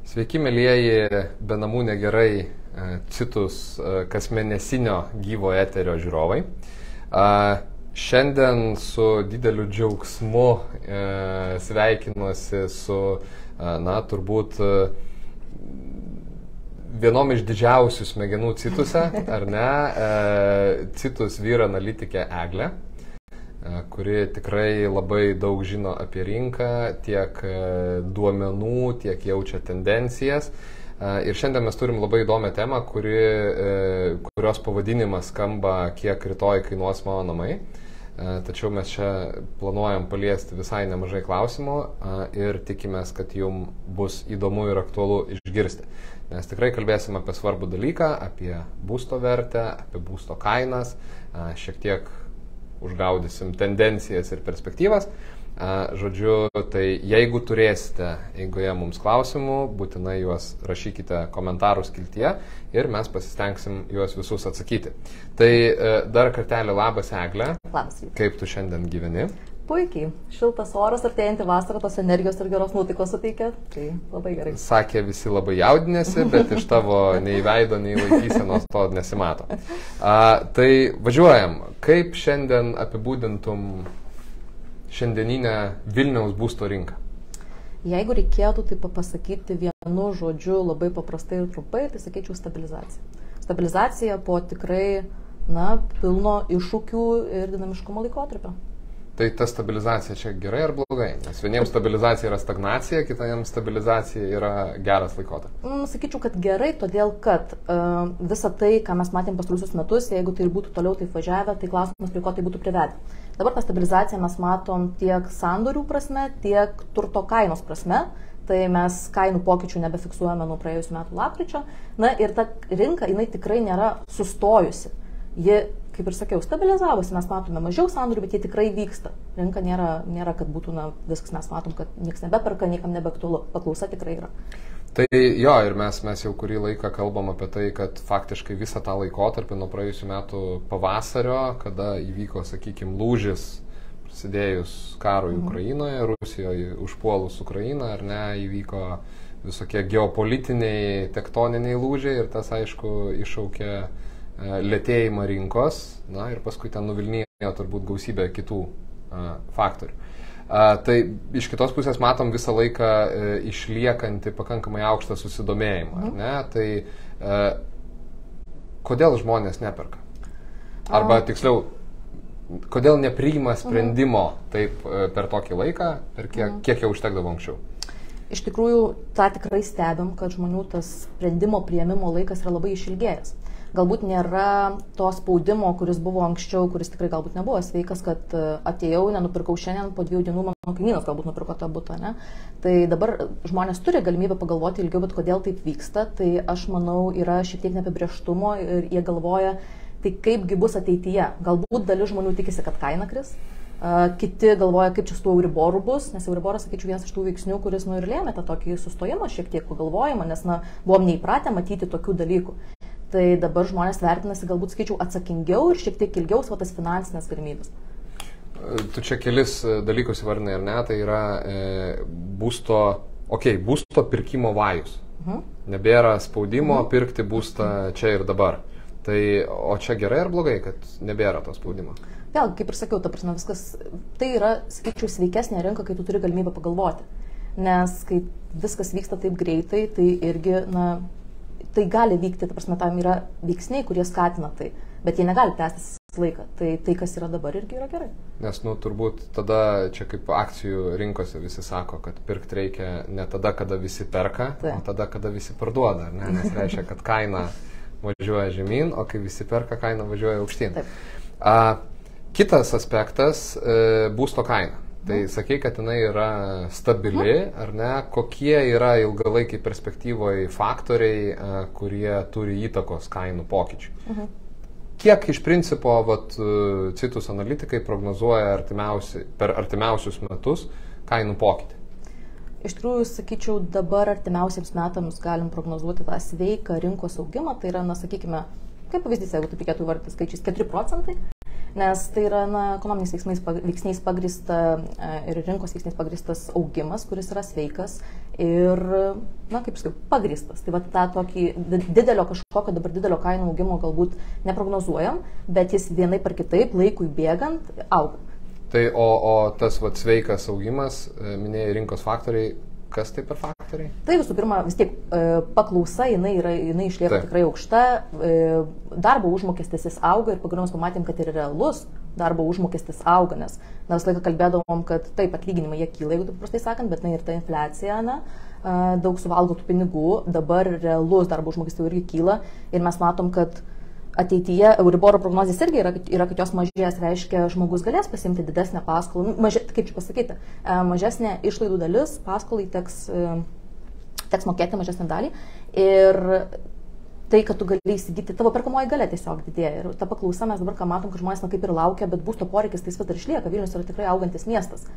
Sveiki, mėlyjeji, be namų negerai Citus kasmėnesinio gyvo eterio žiūrovai. Šiandien su dideliu džiaugsmu sveikinuosi su, turbūt vienom iš didžiausių smegenų Cituse, ar ne, Citus vyr analitikė Eglė, kuri tikrai labai daug žino apie rinką, tiek duomenų, tiek jaučia tendencijas. Ir šiandien mes turim labai įdomią temą, kurios pavadinimas skamba kiek rytoj kainuos mano namai. Tačiau mes čia planuojam paliesti visai nemažai klausimų ir tikimės, kad jums bus įdomu ir aktualu išgirsti. Nes tikrai kalbėsim apie svarbų dalyką, apie būsto vertę, apie būsto kainas, šiek tiek užgaudysim tendencijas ir perspektyvas. Žodžiu, tai jeigu turėsite eigoje mums klausimų, būtinai juos rašykite komentarų skiltyje ir mes pasistengsim juos visus atsakyti. Tai dar kartelį labas, Eglė. Labas. Kaip tu šiandien gyveni? Puikiai. Šiltas oras, artėjantį vasarą, tos energijos ir geros nuotaikos suteikia. Tai labai gerai. Sakė, visi labai jaudinėsi, bet iš tavo nei veido, nei laikysenos to nesimato. Tai važiuojam. Kaip šiandien apibūdintum šiandieninę Vilniaus būsto rinką? Jeigu reikėtų tai pasakyti vienu žodžiu labai paprastai ir trumpai, tai sakyčiau stabilizacija. Stabilizacija po tikrai pilno iššūkių ir dinamiškumo laikotarpio. Tai ta stabilizacija čia gerai ar blogai? Nes vieniems stabilizacija yra stagnacija, kitiems stabilizacija yra geras laikotarpis. Sakyčiau, kad gerai, todėl kad visa tai, ką mes matėm pastaruosius metus, jeigu tai ir būtų toliau taip važiavę, tai klausimas, prie ko tai būtų privedę. Dabar tą stabilizaciją mes matom tiek sandorių prasme, tiek turto kainos prasme. Tai mes kainų pokyčių nebefiksuojame nuo praėjusių metų lapkričio. Ir ta rinka, jinai tikrai nėra sustojusi. Ji, kaip ir sakiau, stabilizavosi, mes matome mažiau sandorių, bet jie tikrai vyksta. Rinka nėra kad būtų viskas, mes matom, kad niekas nebeperka, niekam nebeaktualu. Paklausa tikrai yra. Tai jo, ir mes jau kurį laiką kalbam apie tai, kad faktiškai visą tą laikotarpį nuo praėjusių metų pavasario, kada įvyko, sakykime, lūžis prasidėjus karui Ukrainoje, Rusijoje užpuolus Ukrainą, ar ne, įvyko visokie geopolitiniai, tektoniniai lūžiai ir tas, aišku, iššaukė lėtėjimą rinkos, ir paskui ten nuvilnijo turbūt gausybę kitų faktorių. Tai iš kitos pusės matom visą laiką išliekantį pakankamai aukštą susidomėjimą, ar ne? Tai kodėl žmonės neperka? Arba tiksliau, kodėl nepriima sprendimo taip per tokį laiką, per kiek jau užtekdavo anksčiau? Iš tikrųjų, tą tikrai stebim, kad žmonių tas sprendimo priėmimo laikas yra labai išilgėjęs. Galbūt nėra to spaudimo, kuris buvo anksčiau, kuris tikrai galbūt nebuvo sveikas, kad atėjau, nenupirkau šiandien, po 2 dienų mano kaimynas galbūt nupirko tą butą, ne? Tai dabar žmonės turi galimybę pagalvoti ilgiau, bet kodėl taip vyksta, tai aš manau yra šiek tiek neapibrėžtumo ir jie galvoja, tai kaipgi bus ateityje. Galbūt dalis žmonių tikisi, kad kaina kris, kiti galvoja, kaip čia su tuo Euriboru bus, nes Euriboras, sakyčiau, vienas iš tų veiksnių, kuris ir lėmė tą tokį sustojimą, šiek tiek pagalvojimą, nes buvom neįpratę matyti tokių dalykų. Tai dabar žmonės vertinasi, galbūt, sakyčiau, atsakingiau ir šiek tiek ilgiau tas finansinės galimybės. Tu čia kelis dalykus įvardinai, ar ne? Tai yra būsto pirkimo vajus. Nebėra spaudimo pirkti būstą čia ir dabar. Tai, o čia gerai ar blogai, kad nebėra to spaudimo? Vėl, kaip ir sakiau, ta prasme, tai yra, sakyčiau, sveikesnė rinka, kai tu turi galimybę pagalvoti. Nes kai viskas vyksta taip greitai, tai irgi, tai gali vykti, ta prasme, tam yra veiksniai, kurie skatina tai, bet jie negali tęstis laiką. Tai, kas yra dabar, irgi yra gerai. Nes, turbūt tada čia kaip akcijų rinkose visi sako, kad pirkti reikia ne tada, kada visi perka, o tada, kada visi parduoda, ne? Nes reiškia, kad kaina važiuoja žemyn, o kai visi perka, kaina važiuoja aukštyn. Kitas aspektas – būsto kaina. Tai sakai, kad jinai yra stabili, ar ne? Kokie yra ilgalaikiai perspektyvoje faktoriai, kurie turi įtakos kainų pokyčių? Kiek iš principo Citus analitikai prognozuoja per artimiausius metus kainų pokytį? Iš tikrųjų, sakyčiau, dabar artimiausiems metams galim prognozuoti tą sveiką rinkos augimą. Tai yra, sakykime, kaip pavyzdys, jeigu taip reikėtų įvardyti skaičiais, 4%. nes tai yra ekonominiais veiksniais pagrįsta ir rinkos veiksniais pagrįstas augimas, kuris yra sveikas ir, na, kaip sakiau, pagrįstas. Tai va tą tokį didelio kainų augimo galbūt neprognozuojam, bet jis vienaip ar kitaip laikui bėgant auga. Tai o tas sveikas augimas, minėjai rinkos faktoriai, kas tai per faktoriai? Tai visų pirma, vis tiek paklausa, jinai išlieka tikrai aukšta, darbo užmokestis jis auga ir pagaliau mes pamatėm, kad ir realus darbo užmokestis auga, nes visą laiką kalbėdavom, kad taip, atlyginimai jie kyla, jeigu taip paprastai sakant, bet ir ta infliacija, daug suvalgo tų pinigų, dabar realus darbo užmokestis irgi kyla ir mes matom, kad ateityje Euriboro prognozės irgi yra, kad jos mažės, reiškia, žmogus galės pasimti didesnę paskolą, kaip čia pasakyti, mažesnė išlaidų dalis, paskolai teks mokėti mažesnę dalį ir tai, kad tu gali įsigyti, tavo perkamoji galia tiesiog didėja ir ta paklausa mes dabar ką matom, kad žmonės kaip ir laukia, bet būsto poreikis tai vis dar išlieka, Vilnius yra tikrai augantis miestas,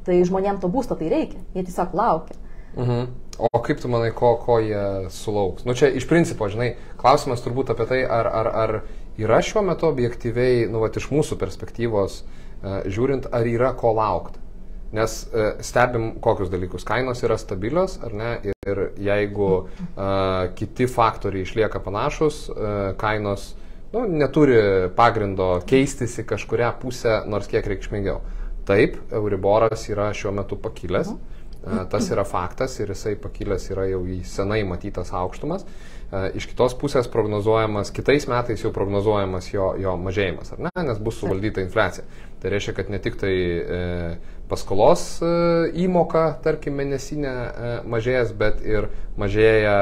tai žmonėms to būsto tai reikia, jie tiesiog laukia. O kaip tu manai, ko jie sulauks? Nu čia iš principo, žinai, klausimas turbūt apie tai, ar yra šiuo metu objektyviai, iš mūsų perspektyvos žiūrint, ar yra ko laukti. Nes stebim kokius dalykus. Kainos yra stabilios, ar ne? Ir jeigu kiti faktoriai išlieka panašus, kainos neturi pagrindo keistis į kažkurią pusę, nors kiek reikšmingiau. Taip, Euriboras yra šiuo metu pakilęs. Tas yra faktas ir jisai pakilęs yra jau į senai matytas aukštumas. Iš kitos pusės prognozuojamas, kitais metais jau prognozuojamas jo mažėjimas, ar ne? Nes bus suvaldyta infliacija. Tai reiškia, kad ne tik tai paskolos įmoka, tarkim, mėnesinė mažės, bet ir mažėja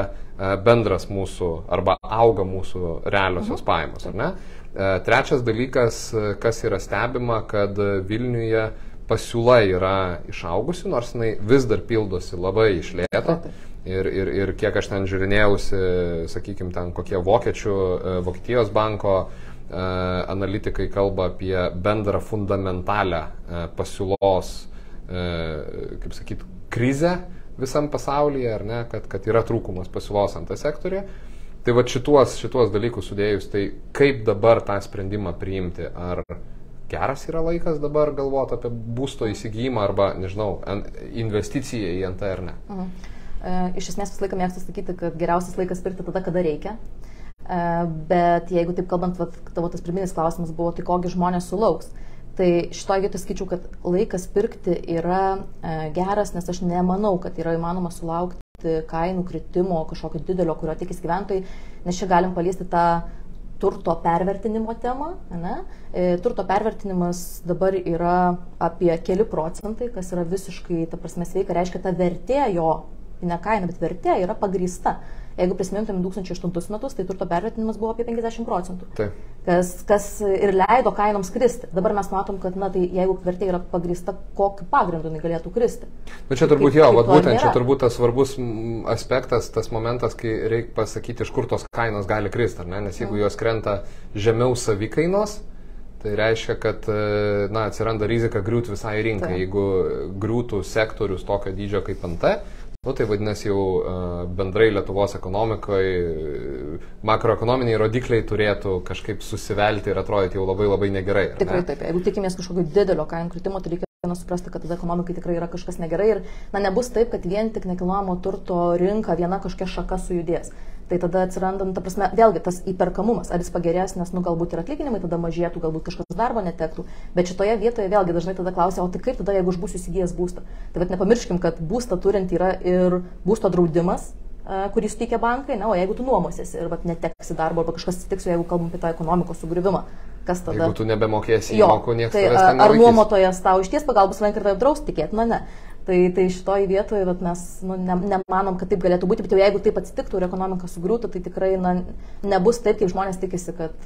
bendras mūsų arba auga mūsų realiosios pajamos, ar ne? Trečias dalykas, kas yra stebima, kad Vilniuje pasiūla yra išaugusi, nors jinai vis dar pildosi labai iš lėto. Ir kiek aš ten žiūrinėjausi, sakykime, ten kokie Vokietijos banko analitikai kalba apie bendrą fundamentalią pasiūlos, kaip sakyti, krizę visam pasaulyje, ar ne, kad yra trūkumas pasiūlos ant sektoriuje. Tai va šituos dalykus sudėjus, tai kaip dabar tą sprendimą priimti? Ar geras yra laikas dabar galvoti apie būsto įsigijimą arba, nežinau, investiciją į NT ar ne? Iš esmės visą laiką mėgstu sakyti, kad geriausias laikas pirkti tada, kada reikia. Bet jeigu taip kalbant, tavo tas pirminis klausimas buvo, tai kogi žmonės sulauks. Tai šitoje vietoje skaičiu, kad laikas pirkti yra geras, nes aš nemanau, kad yra įmanoma sulaukti kainų kritimo kažkokio didelio, kurio tikis gyventojai, nes čia galim paliesti tą turto pervertinimo temą. Turto pervertinimas dabar yra apie keli procentai, kas yra visiškai, ta prasme, sveika, reiškia, ta vertė jo, ne kaina, bet vertė yra pagrįsta. Jeigu prisimintum 2008 metus, tai turto pervertinimas buvo apie 50%. Taip. Kas ir leido kainoms kristi. Dabar mes matom, kad tai jeigu vertė yra pagrįsta, kokiu pagrindu jinai galėtų kristi. Bet čia turbūt būtent čia turbūt tas svarbus aspektas, tas momentas, kai reikia pasakyti, iš kur tos kainos gali kristi, ar ne? Nes jeigu jos krenta žemiau savikainos, tai reiškia, kad atsiranda rizika griūti visai rinkai. Jeigu griūtų sektorius tokio dydžio kaip NT, tai vadinasi jau bendrai Lietuvos ekonomikoje makroekonominiai rodikliai turėtų kažkaip susivelti ir atrodyti jau labai labai negerai. Tikrai taip. Jeigu tikimės kažkokio didelio kainų kritimo, tai reikia suprasti, kad tada ekonomikai tikrai yra kažkas negerai ir nebus taip, kad vien tik nekilnojamo turto rinka viena kažkokia šaka sujudės. Tai tada atsiranda, ta prasme, vėlgi tas įperkamumas, ar jis pagerės, nes galbūt ir atlyginimai tada mažėtų, galbūt kažkas darbo netektų, bet šitoje vietoje vėlgi dažnai tada klausia, o tai kaip tada, jeigu aš būsiu įsigijęs būstą. Tai bet nepamirškim, kad būstą turint yra ir būsto draudimas, kurį suteikia bankai, o jeigu tu nuomosiesi ir neteksi darbo arba kažkas atsitiks, jeigu kalbam apie tą ekonomikos sugriuvimą, kas tada? Jeigu tu nebemokėsi įmokų, niekas tavęs ten nelaikys. Ar nuomotojas tau išties pagalbos ranką ir tave draus tikėti? Ne. Tai šitoj vietoje mes nemanom, kad taip galėtų būti, bet jau jeigu taip atsitiktų ir ekonomika sugriūtų, tai tikrai nebus taip, kaip žmonės tikisi, kad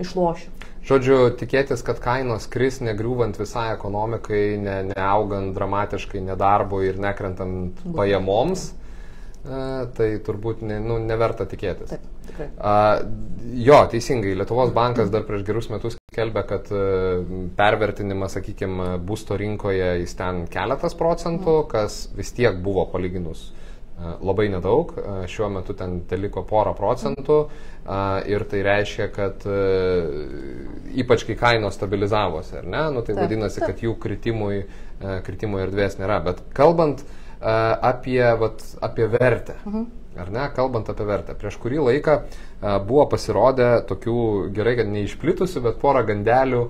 išlošiu. Žodžiu, tikėtis, kad kainos kris negriūvant visai ekonomikai, neaugant dramatiškai nedarbo ir nekrentant pajamoms, tai turbūt neverta tikėtis. Taip, tikrai. Jo, teisingai, Lietuvos bankas dar prieš gerus metus skelbė, kad pervertinimas, sakykime, būsto rinkoje jis ten keletas procentų, kas vis tiek buvo palyginus labai nedaug, šiuo metu ten teliko porą procentų ir tai reiškia, kad ypač kai kainos stabilizavosi, ar ne, tai vadinasi, kad jų kritimui erdvės nėra. Bet kalbant apie vertę. Ar ne, kalbant apie vertę. Prieš kurį laiką buvo pasirodę tokių, gerai, kad neišplitusių, bet porą gandelių,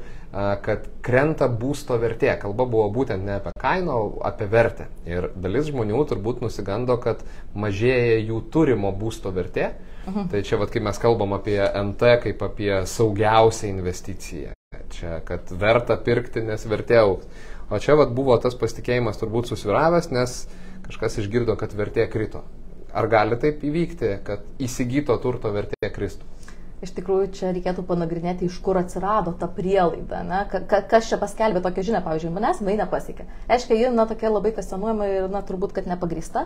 kad krenta būsto vertė. Kalba buvo būtent ne apie kainą, o apie vertę. Ir dalis žmonių turbūt nusigando, kad mažėja jų turimo būsto vertė. Tai čia, kai mes kalbam apie NT kaip apie saugiausią investiciją. Čia, kad verta pirkti, nes vertė augs. O čia buvo tas pasitikėjimas turbūt susviravęs, nes kažkas išgirdo, kad vertė krito. Ar gali taip įvykti, kad įsigyto turto vertė kristų? Iš tikrųjų, čia reikėtų panagrinėti, iš kur atsirado ta prielaida. Ne? Kas čia paskelbė tokią žinią, pavyzdžiui, manęs jinai nepasiekė. Aiškiai, ji tokia labai kvestionuojama ir turbūt, kad nepagrįsta.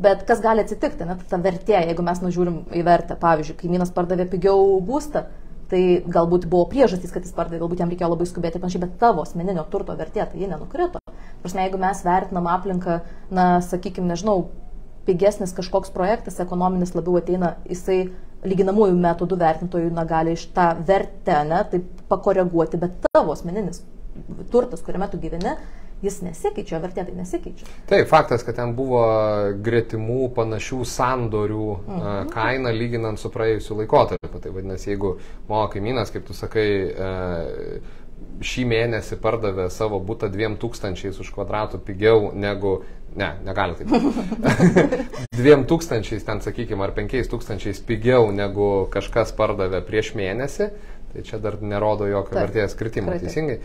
Bet kas gali atsitikti, ta vertė, jeigu mes nužiūrim į vertę. Pavyzdžiui, kaimynas pardavė pigiau būstą, tai galbūt buvo priežastys, kad jis pardavė, galbūt jam reikėjo labai skubėti ir panašiai, bet tavo asmeninio turto vertė, tai ji nenukrito. Prasme, jeigu mes vertinam aplinką, sakykime, nežinau, pigesnis kažkoks projektas, ekonominis labiau ateina, jisai lyginamųjų metodų vertintojų gali iš tą vertę taip pakoreguoti, bet tavo asmeninis turtas, kuriame tu gyveni, jis nesikeičia, vertė tai nesikeičia. Taip, faktas, kad ten buvo gretimų panašių sandorių kaina lyginant su praėjusiu laikotarpiu. Tai vadinasi, jeigu mano kaimynas, kaip tu sakai, šį mėnesį pardavė savo butą 2000 už kvadratų pigiau negu, negali taip, 2000 ten, sakykime, ar 5000 pigiau negu kažkas pardavė prieš mėnesį, tai čia dar nerodo jokio vertės kritimo, teisingai.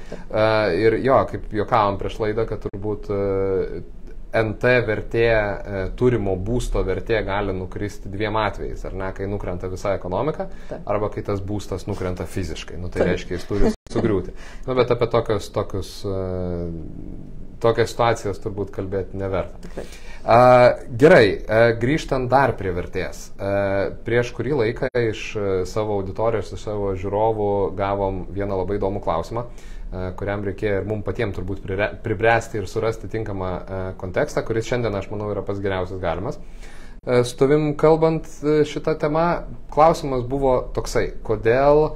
Ir jo, kaip juokavom prieš laidą, kad turbūt NT vertė, turimo būsto vertė gali nukristi dviem atvejais, ar ne, kai nukrenta visa ekonomika, arba kai tas būstas nukrenta fiziškai, tai reiškia, jis turi sugriūti. Bet apie tokias situacijas turbūt kalbėti neverta. Gerai, grįžtant dar prie vertės. Prieš kurį laiką iš savo auditorijos, iš savo žiūrovų gavom vieną labai įdomų klausimą, kuriam reikėjo ir mums patiems turbūt pribręsti ir surasti tinkamą kontekstą, kuris šiandien, aš manau, yra pats geriausias galimas. Su tavim kalbant šitą temą, klausimas buvo toksai, kodėl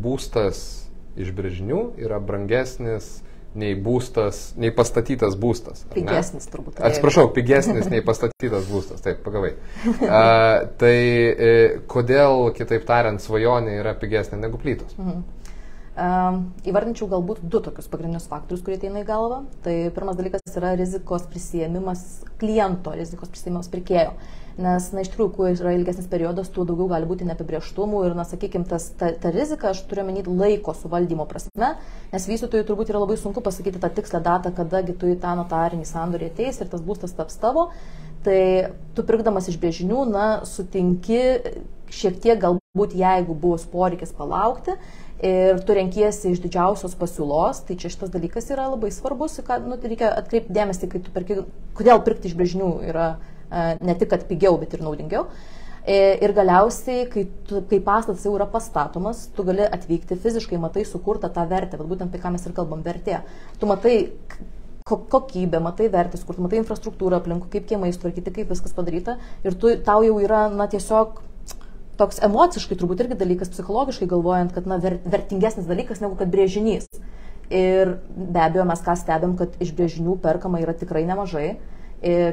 būstas iš brėžinių yra brangesnis nei pastatytas būstas. Pigesnis turbūt. Atsiprašau, pigesnis nei pastatytas būstas, taip, pagavai. Tai kodėl, kitaip tariant, svajonė yra pigesnė negu plytos? Įvardinčiau galbūt du tokius pagrindinius faktorius, kurie ateina į galvą. Tai pirmas dalykas yra rizikos prisijėmimas kliento, rizikos prisijėmimas pirkėjo. Nes, iš tikrųjų, kuo yra ilgesnis periodas, tuo daugiau gali būti neapibrėžtumų ir, sakykime, ta rizika, aš turiu menyti laiko suvaldymo prasme, nes vystytojui turbūt yra labai sunku pasakyti tą tikslę datą, kadagi tu į tą notarinį sandorį ateis ir tas būstas taps tavo. Tai tu pirkdamas iš brėžinių, sutinki šiek tiek galbūt, jeigu bus poreikis palaukti ir tu renkiesi iš didžiausios pasiūlos, tai čia šitas dalykas yra labai svarbus, kad reikia atkreipti dėmesį, kai tu perki, kodėl pirkti iš brėžinių yra ne tik, kad pigiau, bet ir naudingiau. Ir galiausiai, kai pastatas jau yra pastatomas, tu gali atvykti fiziškai, matai sukurtą tą vertę, bet būtent tai, ką mes ir kalbam, vertė. Tu matai kokybę, matai vertės, kur tu matai infrastruktūrą aplinkų, kaip kiemai sutvarkyti, kaip viskas padaryta. Ir tau jau yra, tiesiog toks emociškai turbūt irgi dalykas, psichologiškai galvojant, kad vertingesnis dalykas negu kad brėžinys. Ir be abejo, mes ką stebim, kad iš brėžinių perkama yra tikrai nemažai.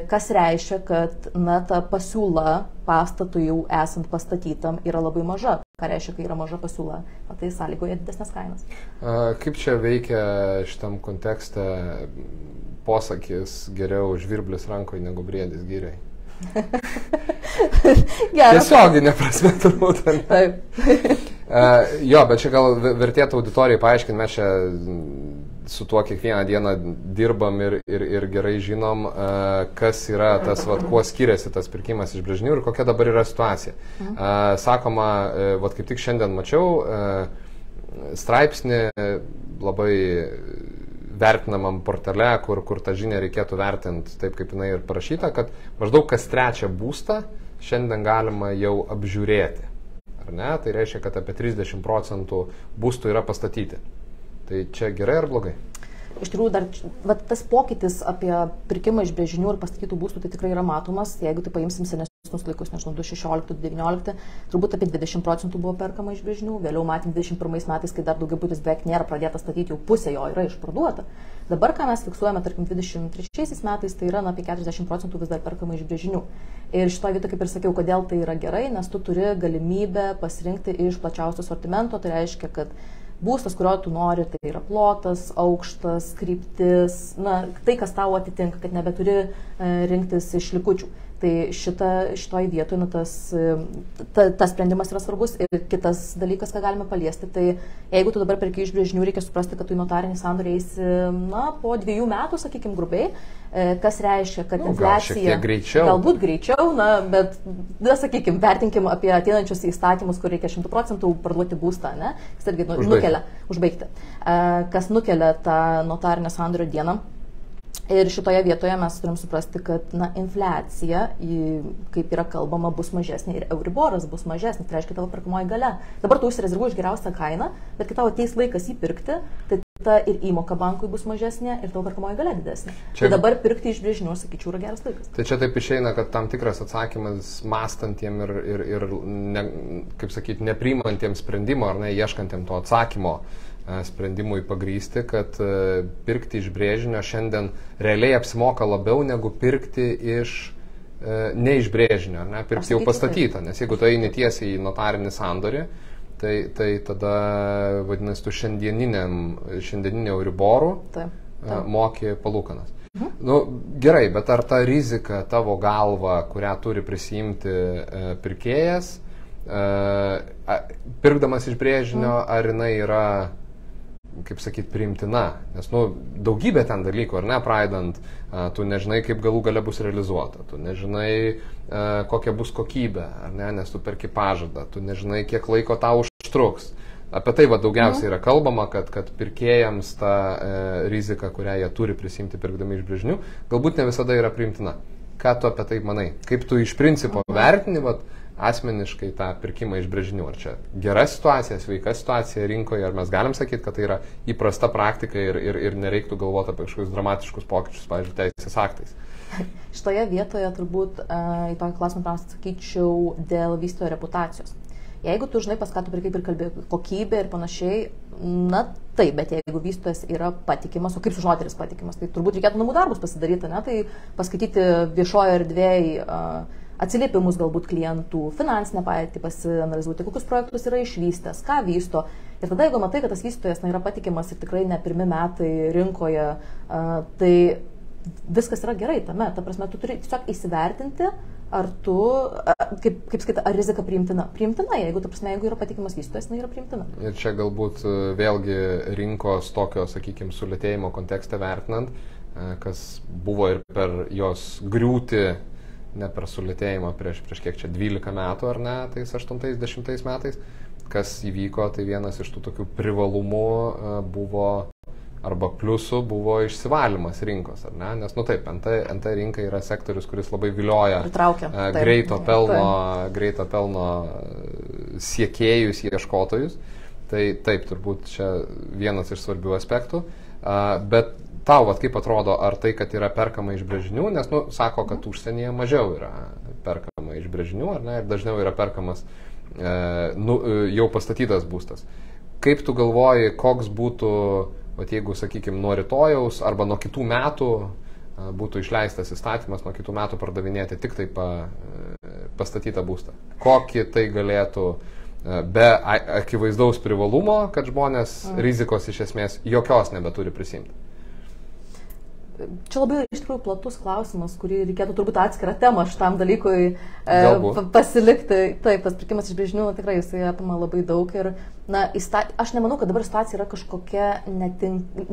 Kas reiškia, kad ta pasiūla pastatui jau esant pastatytam yra labai maža. Ką reiškia, kai yra maža pasiūla? Tai sąlygoja didesnės kainas. Kaip čia veikia šitam kontekste posakis geriau žvirblis rankoje negu briedis giriai? Tiesioginė prasme turbūt. Taip. Jo, bet čia gal vertėtų auditorijai paaiškinti, mes čia su tuo kiekvieną dieną dirbam ir gerai žinom, kas yra tas, kuo skiriasi tas pirkimas iš brėžinių ir kokia dabar yra situacija. Sakoma, kaip tik šiandien mačiau straipsnį labai vertinamam portale, kur tą žinią reikėtų vertinti taip, kaip jinai ir parašyta, kad maždaug kas trečią būstą šiandien galima jau apžiūrėti. Ar ne? Tai reiškia, kad apie 30% būstų yra pastatyti. Tai čia gerai ar blogai? Iš tikrųjų, dar tas pokytis apie pirkimą iš brėžinių ir pastatytų būstų tai tikrai yra matomas. Jeigu tai paimsim senesnius laikus, nežinau, 2016-2019, turbūt apie 20% buvo perkama iš brėžinių, vėliau matėm 21 metais, kai dar daugiabutis beveik nėra pradėtas statyti, jau pusė jo yra išparduota. Dabar, ką mes fiksuojame, tarkim, 23 metais, tai yra apie 40% vis dar perkama iš brėžinių. Ir šitoje vietoje, kaip ir sakiau, kodėl tai yra gerai, nes tu turi galimybę pasirinkti iš plačiausio sortimento, tai reiškia, kad būstas, kurio tu nori, tai yra plotas, aukštas, kryptis, tai, kas tau atitinka, kad nebeturi rinktis iš likučių. Tai šitoj vietoje tas sprendimas yra svarbus. Ir kitas dalykas, ką galime paliesti, tai jeigu tu dabar perki iš brėžinių, reikia suprasti, kad tu į notarinį sandorį eisi po 2 metų, sakykime, grubiai, kas reiškia, kad infliacija galbūt greičiau, bet, sakykime, vertinkim apie ateinančius įstatymus, kur reikia 100% parduoti būstą, kas irgi užbaigti, kas nukelia tą notarinę sandorio dieną. Ir šitoje vietoje mes turim suprasti, kad infliacija, kaip yra kalbama, bus mažesnė ir euriboras bus mažesnis, tai reiškia tavo perkamoji galia. Dabar tu užsirezervuoji už geriausią kainą, bet kai tavo ateis laikas jį pirkti, tai ta ir įmoka bankui bus mažesnė ir tavo perkamoji galia didesnė. Tai dabar pirkti iš brėžinių, aš sakyčiau, yra geras laikas. Tai čia taip išeina, kad tam tikras atsakymas mąstantiem ir kaip sakyti, nepriimantiem sprendimo ar ieškantiem to atsakymo sprendimui pagrysti, kad pirkti iš brėžinio šiandien realiai apsimoka labiau negu pirkti ne iš brėžinio, pirkti jau pastatytą, nes jeigu tu eini tiesiai į notarinį sandorį, tai tada, vadinasi, tu šiandieninio euriborų moki palūkanas. Gerai, bet ar ta rizika tavo galva, kurią turi prisiimti pirkėjas, pirkdamas iš brėžinio, ar jinai yra, kaip sakyti, priimtina, nes daugybė ten dalykų, praeidant, tu nežinai, kaip galų gale bus realizuota, tu nežinai, kokia bus kokybė, nes tu perki pažadą, tu nežinai, kiek laiko tau užtruks. Apie tai daugiausiai yra kalbama, kad pirkėjams ta rizika, kurią jie turi prisimti pirkdami iš brėžinių, galbūt ne visada yra priimtina. Ką tu apie tai manai? Kaip tu iš principo vertini asmeniškai tą pirkimą iš brėžinių? Ar čia gera situacija, sveika situacija rinkoje, ar mes galim sakyti, kad tai yra įprasta praktika ir nereiktų galvoti apie kažkokius dramatiškus pokyčius, pavyzdžiui, teisės aktais? Šitoje vietoje turbūt į tokį klausimą atsakyčiau dėl vystytojo reputacijos. Jeigu tu žinai, pas ką tu pirkai ir kalbė kokybė ir panašiai, taip, bet jeigu vystytojas yra patikimas, o kaip sužinoti, ar jis patikimas, tai turbūt reikėtų namų darbus pasidaryti, tai paskaityti viešojo erdvėje atsiliepimus galbūt klientų, finansinę padėtį pasianalizuoti, kokius projektus yra išvystęs, ką vysto. Ir tada, jeigu matai, kad tas vystytojas yra patikimas ir tikrai ne pirmi metai rinkoje, tai viskas yra gerai tame. Ta prasme, tu turi tiesiog įsivertinti, ar tu, kaip skaita, ar rizika priimtina. Priimtina, jeigu yra patikimas vystytojas, yra priimtina. Ir čia galbūt vėlgi rinkos tokio, sakykime, sulėtėjimo kontekste vertinant, kas buvo ir per jos griūtį, ne per sulėtėjimą prieš kiek čia 12 metų, ar ne, tais 80 metais, kas įvyko, tai vienas iš tų tokių privalumų buvo, arba pliusų buvo išsivalymas rinkos, ar ne, nes, taip, NT rinka yra sektorius, kuris labai vilioja greito pelno siekėjus, ieškotojus, tai taip, turbūt čia vienas iš svarbių aspektų, bet tau, kaip atrodo, ar tai, kad yra perkama iš brėžinių, nes, sako, kad užsienyje mažiau yra perkama iš brėžinių, ar ne, ir dažniau yra perkamas jau pastatytas būstas. Kaip tu galvoji, koks būtų, jeigu, sakykime, nuo rytojaus arba nuo kitų metų būtų išleistas įstatymas, nuo kitų metų pardavinėti tik tai pastatytą būstą? Kokį tai galėtų, be akivaizdaus privalumo, kad žmonės rizikos iš esmės jokios nebeturi prisimti? Čia labai iš tikrųjų platus klausimas, kurį reikėtų turbūt atskirą temą šitam dalykui pasilikti. Taip, tas pirkimas iš brėžinių tikrai jisai apima labai daug ir aš nemanau, kad dabar situacija yra kažkokia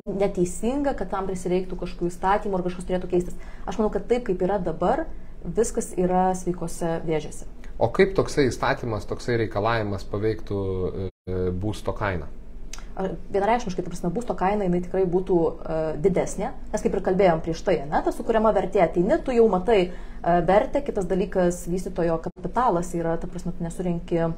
neteisinga, kad tam prisireiktų kažkokių įstatymų ar kažkas turėtų keistis. Aš manau, kad taip, kaip yra dabar, viskas yra sveikose vėžėse. O kaip toksai įstatymas, toksai reikalavimas paveiktų būsto kainą? Vienareikšmiškai, ta prasme, būsto kaina jinai tikrai būtų didesnė, nes kaip ir kalbėjom prieš tai, ta sukuriama vertė, ateini, tu jau matai vertę, kitas dalykas, vystytojo kapitalas yra, ta prasme, tu nesurinki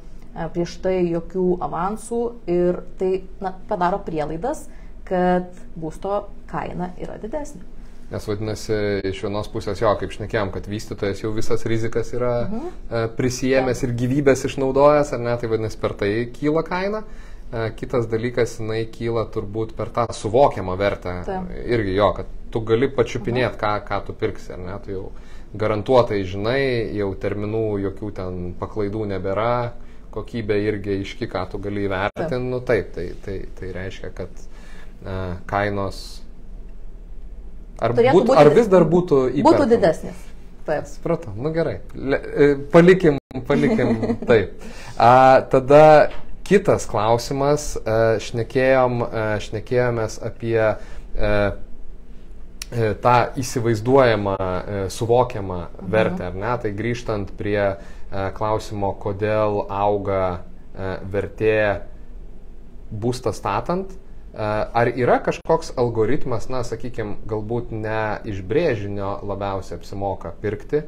prieš tai jokių avansų ir tai padaro prielaidas, kad būsto kaina yra didesnė. Nes vadinasi, iš vienos pusės jo, kaip šnekėjom, kad vystytojas jau visas rizikas yra prisijėmęs ir gyvybės išnaudojęs, ar ne, tai vadinasi, per tai kyla kaina. Kitas dalykas, jinai kyla turbūt per tą suvokiamą vertę. Irgi jo, kad tu gali pačiupinėti, ką tu pirksi, ar ne, tu jau garantuotai žinai, jau terminų jokių ten paklaidų nebėra, kokybė irgi aiški, ką tu gali įvertinti. Nu taip, tai reiškia, kad kainos ar vis dar būtų įperkama? Būtų didesnis. Taip. Supratau, nu gerai. Palikim taip. Tada kitas klausimas, šnekėjomės apie tą įsivaizduojamą, suvokiamą vertę, ar ne? Tai grįžtant prie klausimo, kodėl auga vertė būstą statant, ar yra kažkoks algoritmas, na, sakykime, galbūt ne iš brėžinio labiausiai apsimoka pirkti,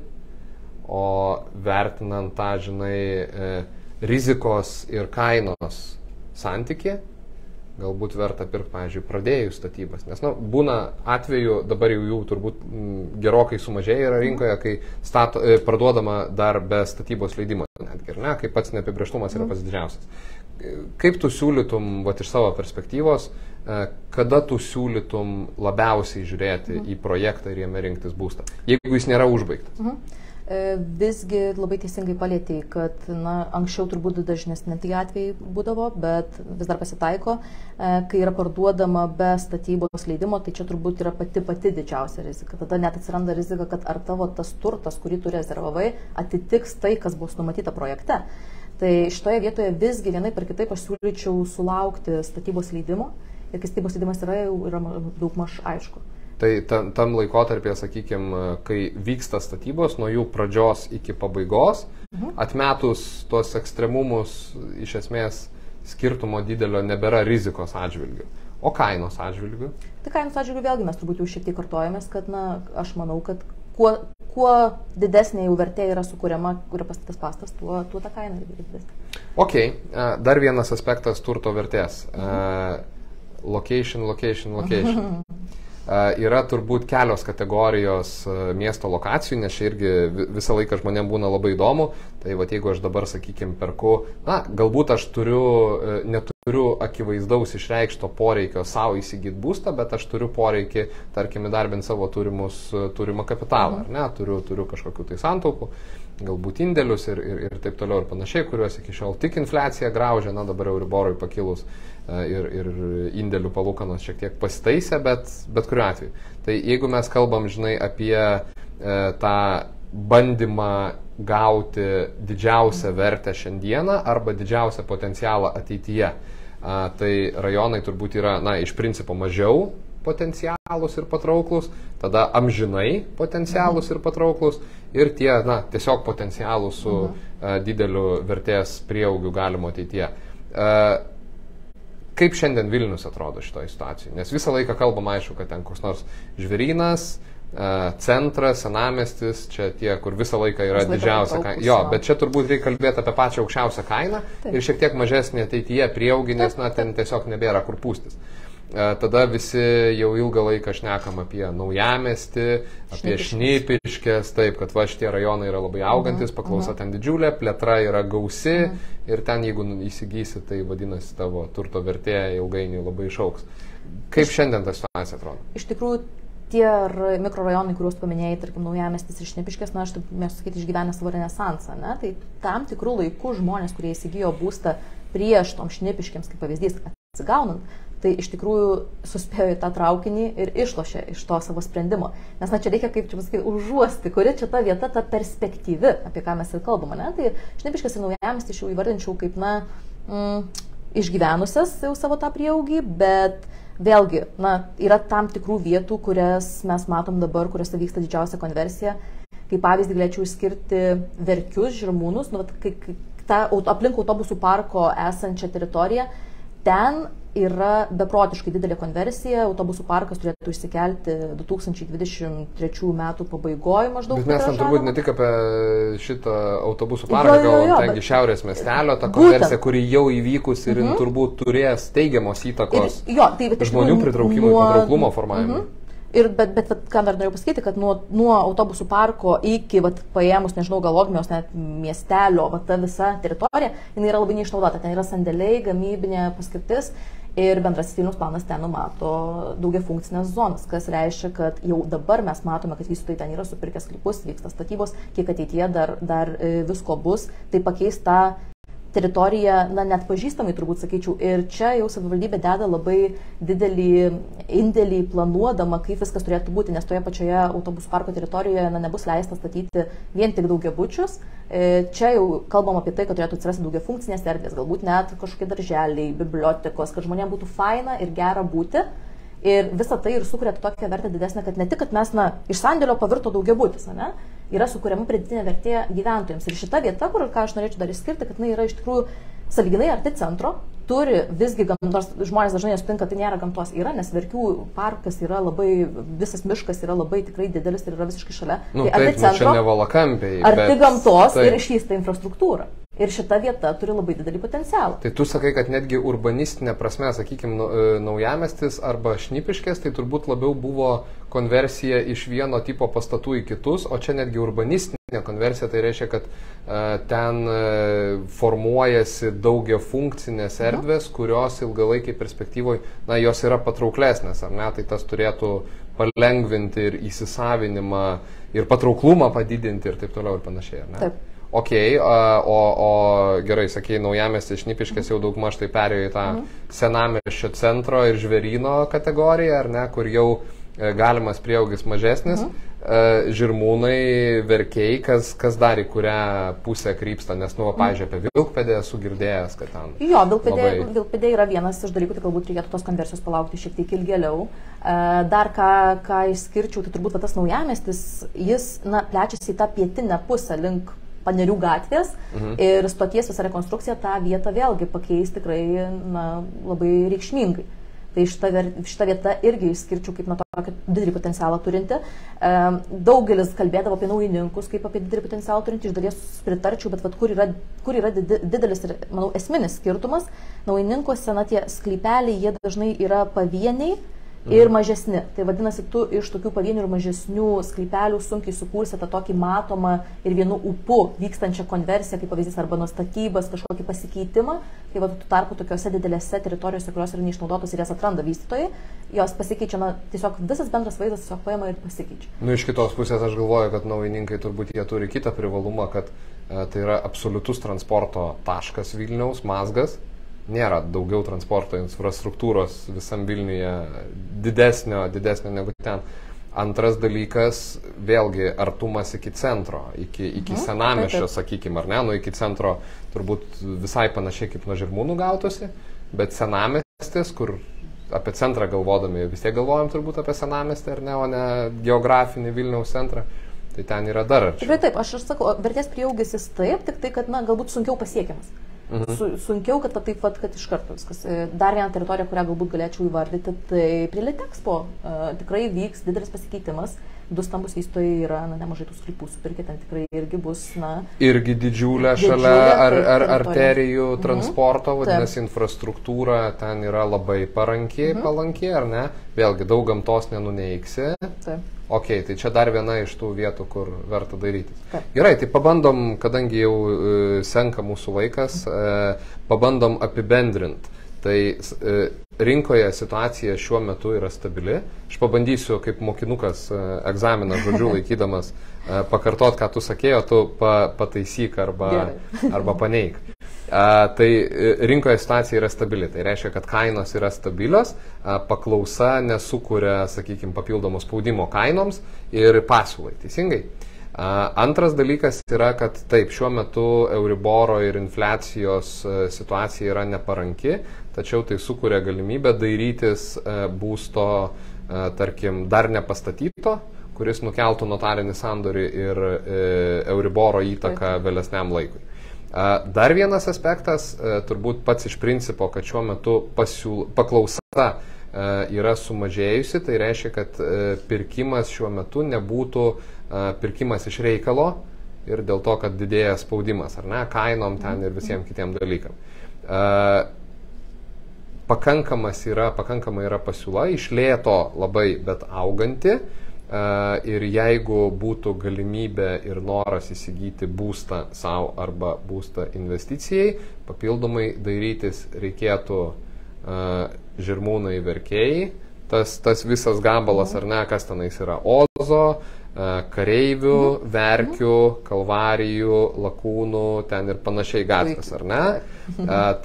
o vertinant tą, žinai, rizikos ir kainos santykį, galbūt verta pirkti, pavyzdžiui, pradėjus statybas. Nes, nu, būna atveju, dabar jau turbūt gerokai sumažėja yra rinkoje, kai parduodama dar be statybos leidimo, netgi, ne, kai pats neapibrėžtumas yra pats didžiausias. Kaip tu siūlytum, vat, iš savo perspektyvos, kada tu siūlytum labiausiai žiūrėti į projektą ir jame rinktis būstą, jeigu jis nėra užbaigtas? Visgi labai teisingai palėtėjai, kad anksčiau turbūt dažnesni tie atvejai būdavo, bet vis dar pasitaiko, kai yra parduodama be statybos leidimo, tai čia turbūt yra pati didžiausia rizika. Tada net atsiranda rizika, kad ar tavo tas turtas, kurį tu rezervavai, atitiks tai, kas bus numatyta projekte. Tai šitoje vietoje visgi vienai per kitaip aš siūlyčiau sulaukti statybos leidimo ir kai statybos leidimas yra daugmaž aišku. Tai tam laikotarpėje, sakykime, kai vyksta statybos, nuo jų pradžios iki pabaigos, atmetus tuos ekstremumus, iš esmės skirtumo didelio nebėra rizikos atžvilgių. O kainos atžvilgių? Tai kainos atžvilgių vėlgi mes turbūt jau šiek tiek kartojamės, kad aš manau, kad kuo didesnė jau vertė yra sukuriama, kur yra pastatytas pastas, tuo ta kaina yra didesnė. Ok, dar vienas aspektas turto vertės. Location. Yra turbūt kelios kategorijos miesto lokacijų, nes čia irgi visą laiką žmonėm būna labai įdomu. Tai va, jeigu aš dabar, sakykime, perku, galbūt aš neturiu akivaizdaus išreikšto poreikio savo įsigyti būstą, bet aš turiu poreikį, tarkim, įdarbinti savo turimą kapitalą, ar ne? Turiu kažkokių tai santaupų, galbūt indėlius ir taip toliau ir panašiai, kuriuos iki šiol tik infliacija graužia, dabar Euriborui pakilus ir indėlių palūkanos šiek tiek pasitaisė, bet kuriuo atveju. Tai jeigu mes kalbam, žinai, apie tą bandymą gauti didžiausią vertę šiandieną arba didžiausią potencialą ateityje, tai rajonai turbūt yra, iš principo mažiau potencialus ir patrauklus, tada amžinai potencialus ir patrauklus ir tie, tiesiog potencialus su dideliu vertės prieaugiu galimo ateityje. Kaip šiandien Vilnius atrodo šitoje situacijoje? Nes visą laiką kalbam, aišku, kad ten koks nors Žvėrynas, centras, senamiestis, čia tie, kur visą laiką yra didžiausia kaina. Jo, bet čia turbūt reikia kalbėti apie pačią aukščiausią kainą ir šiek tiek mažesnį ateityje prieaugį, nes ten tiesiog nebėra kur pūstis. Tada visi jau ilgą laiką šnekam apie Naujamiestį, apie Šnipiškes, taip, kad va šitie rajonai yra labai augantis, paklausa ten didžiulė, plėtra yra gausi ir ten jeigu įsigysi, tai vadinasi tavo turto vertė ilgainiui labai išauks. Kaip šiandien ta situacija atrodo? Iš tikrųjų, tie mikrorajonai, kuriuos paminėjai, tarkim, Naujamiestis ir Šnipiškės, aš taip mes sakyti išgyvenę savo renesansą, ne? Tai tam tikrų laikų žmonės, kurie įsigijo būstą prieš tom Šnipiškėms, kaip pavyzdys, atsigaunant, tai iš tikrųjų suspėjo į tą traukinį ir išlošė iš to savo sprendimo. Nes čia reikia, kaip čia pasakyti, užuosti, kuri čia ta vieta, ta perspektyvi, apie ką mes ir kalbame. Ne? Tai Šnipiškės ir Naujamiestį aš jau įvardinčiau kaip, išgyvenusias jau savo tą prieaugį, bet vėlgi, yra tam tikrų vietų, kurias mes matom dabar, kuriuose vyksta didžiausia konversija. Kaip pavyzdį galėčiau išskirti Verkius, Žirmūnus, aplink autobusų parko esančią teritoriją. Ten yra beprotiškai didelė konversija, autobusų parkas turėtų išsikelti 2023 metų pabaigoje maždaug. Bet mes ten turbūt ne tik apie šitą autobusų parką galvom, tengi Šiaurės miestelio, ta konversija, kuri jau įvykus ir turbūt turės teigiamos įtakos žmonių pritraukimui, patrauklumo formavimui. Bet ką dar noriu pasakyti, kad nuo autobusų parko iki, paėmus, nežinau, gal Logmijos net miestelio, ta visa teritorija, jinai yra labai neišnaudota. Ten yra sandėliai, gamybinė paskirtis ir bendrasis Vilniaus planas ten numato daugiafunkcinės zonas, kas reiškia, kad jau dabar mes matome, kad vystytojai ten yra supirkę sklypus, vyksta statybos, kiek ateityje dar visko bus, tai pakeis tą teritorija, net pažįstamai turbūt sakyčiau, ir čia jau savivaldybė deda labai didelį indėlį planuodama, kaip viskas turėtų būti, nes toje pačioje autobusų parko teritorijoje nebus leista statyti vien tik daugiabučius. Čia jau kalbam apie tai, kad turėtų atsirasti daugiafunkcinės erdvės, galbūt net kažkokie darželiai, bibliotekos, kad žmonėms būtų faina ir gera būti. Ir visą tai ir sukuria tokią vertę didesnę, kad ne tik, kad mes iš sandėlio pavirto daugiabutis, yra sukuriama pridėtinė vertė gyventojams. Ir šita vieta, ką aš norėčiau dar išskirti, kad jinai yra iš tikrųjų sąlyginai arti centro, turi visgi gamtos, žmonės dažnai nesutinka, tai nėra gamtos, yra, nes Verkių parkas yra labai, visas miškas yra labai tikrai didelis ir yra visiškai šalia. Tai arti centro, arti gamtos ir išvysta infrastruktūra. Ir šita vieta turi labai didelį potencialą. Tai tu sakai, kad netgi urbanistinė prasme, sakykime, Naujamiestis arba Šnipiškės, tai turbūt labiau buvo konversija iš vieno tipo pastatų į kitus, o čia netgi urbanistinė konversija, tai reiškia, kad ten formuojasi daugiafunkcinės erdvės, kurios ilgalaikiai perspektyvoje, jos yra patrauklesnės, ar ne? Tai tas turėtų palengvinti ir įsisavinimą, ir patrauklumą padidinti ir taip toliau ir panašiai, ar ne? Taip. Ok, o gerai, sakei, Naujamiestis, Šnipiškės jau daugmaž tai perėjo į tą senamiesčio centro ir žvėryno kategoriją, ar ne, kur jau galimas prieaugis mažesnis. Žirmūnai, Verkiai, kas dar į kurią pusę krypsta, nes, pavyzdžiui, apie Vilkpėdę esu girdėjęs, kad ten... Jo, Vilkpėdė yra vienas iš dalykų, tai galbūt reikėtų tos konversijos palaukti šiek tiek ilgėliau. Dar ką išskirčiau, tai turbūt tas Naujamiestis, jis plečiasi į tą pietinę pusę link Panerių gatvės ir stoties visą rekonstrukciją tą vietą vėlgi pakeis tikrai labai reikšmingai. Tai šita vieta irgi išskirčiau kaip tokį didelį potencialą turinti. Daugelis kalbėdavo apie naujininkus kaip apie didelį potencialą turinti, iš dalies pritarčiau, bet kur yra didelis ir, manau, esminis skirtumas. Naujininkuose tie sklypeliai, jie dažnai yra pavieniai ir mažesni. Tai vadinasi, tu iš tokių pavienių ir mažesnių sklypelių sunkiai sukursi tą tokį matomą ir vienu upu vykstančią konversiją, kaip pavyzdys, arba nuo statybas kažkokį pasikeitimą. Tai tu tarpu tokiuose didelėse teritorijose, kurios yra neišnaudotos ir jas atranda vystytojai, jos pasikeičia, tiesiog visas bendras vaizdas tiesiog paima ir pasikeičia. Iš kitos pusės aš galvoju, kad naujininkai turbūt jie turi kitą privalumą, kad tai yra absoliutus transporto taškas Vilniaus, mazgas. Nėra daugiau transporto infrastruktūros visam Vilniuje didesnio negu ten. Antras dalykas, vėlgi, artumas iki centro, iki senamiesčio, sakykime, ar ne, iki centro turbūt visai panašiai kaip nuo Žirmūnų gautųsi, bet senamiestis, kur apie centrą galvodami, vis tiek galvojam turbūt apie senamiestį, ar ne, o ne geografinį Vilniaus centrą, tai ten yra dar arčiau. Tikrai taip, aš sakau, vertės prieaugis jis taip, tik tai, kad galbūt sunkiau pasiekiamas. Sunkiau, kad kad iš karto viskas. Dar viena teritorija, kurią galbūt galėčiau įvardyti, tai prie Litexpo tikrai vyks didelis pasikeitimas. Du stambus vystytojai yra nemažai tų sklypų supirkę, ten tikrai irgi bus, irgi didžiulė šalia arterijų transporto, vadinasi, infrastruktūra ten yra labai palanki, ar ne? Vėlgi, daug gamtos nenuneiksi. Taip. Ok, tai čia dar viena iš tų vietų, kur verta dairytis. Gerai, tai pabandom, kadangi jau senka mūsų laikas, pabandom apibendrinti. Tai rinkoje situacija šiuo metu yra stabili. Aš pabandysiu kaip mokinukas egzaminą žodžiu laikydamas pakartot, ką tu sakėjo, tu pataisyk arba paneik. Tai rinkoje situacija yra stabili. Tai reiškia, kad kainos yra stabilios, paklausa nesukuria, sakykime, papildomų spaudimo kainoms ir pasiūlai. Teisingai? Antras dalykas yra, kad taip, šiuo metu Euriboro ir infliacijos situacija yra neparanki, tačiau tai sukuria galimybę dairytis būsto, tarkim, dar nepastatyto, kuris nukeltų notarinį sandorį ir Euriboro įtaką vėlesniam laikui. Dar vienas aspektas, turbūt pats iš principo, kad šiuo metu paklausa yra sumažėjusi, tai reiškia, kad pirkimas šiuo metu nebūtų pirkimas iš reikalo ir dėl to, kad didėja spaudimas, ar ne, kainom ten ir visiems kitiem dalykam. pakankamai yra pasiūla, iš lėto labai, bet auganti. Ir jeigu būtų galimybė ir noras įsigyti būstą savo arba būstą investicijai, papildomai dairytis reikėtų Žirmūnai Verkiai, tas visas gabalas, ar ne, kas tenais yra Ozo, Kareivių, Verkių, Kalvarijų, Lakūnų, ten ir panašiai gatvės, ar ne?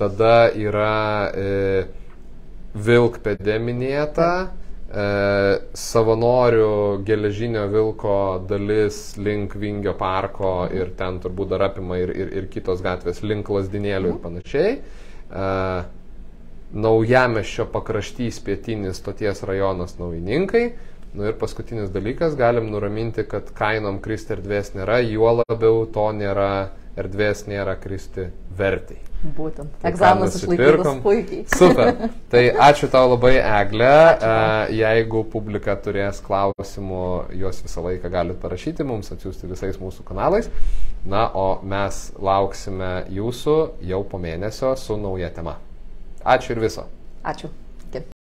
Tada yra Vilkpėdė minėta, Savanorių geležinio vilko dalis link Vingio parko ir ten turbūt dar apima ir kitos gatvės link Lazdinėlių ir panašiai. Naujamiesčio pakraštys pietinis stoties rajonas Naujininkai. Nu ir paskutinis dalykas, galim nuraminti, kad kainom kristi erdvės nėra, juo labiau to nėra, erdvės nėra kristi vertai. Būtent. Egzaminas išlaikytas puikiai. Super. Tai ačiū tau labai, Egle. Jeigu publika turės klausimų, juos visą laiką galite parašyti, mums atsiųsti visais mūsų kanalais. Na, o mes lauksime jūsų jau po mėnesio su nauja tema. Ačiū ir viso. Ačiū.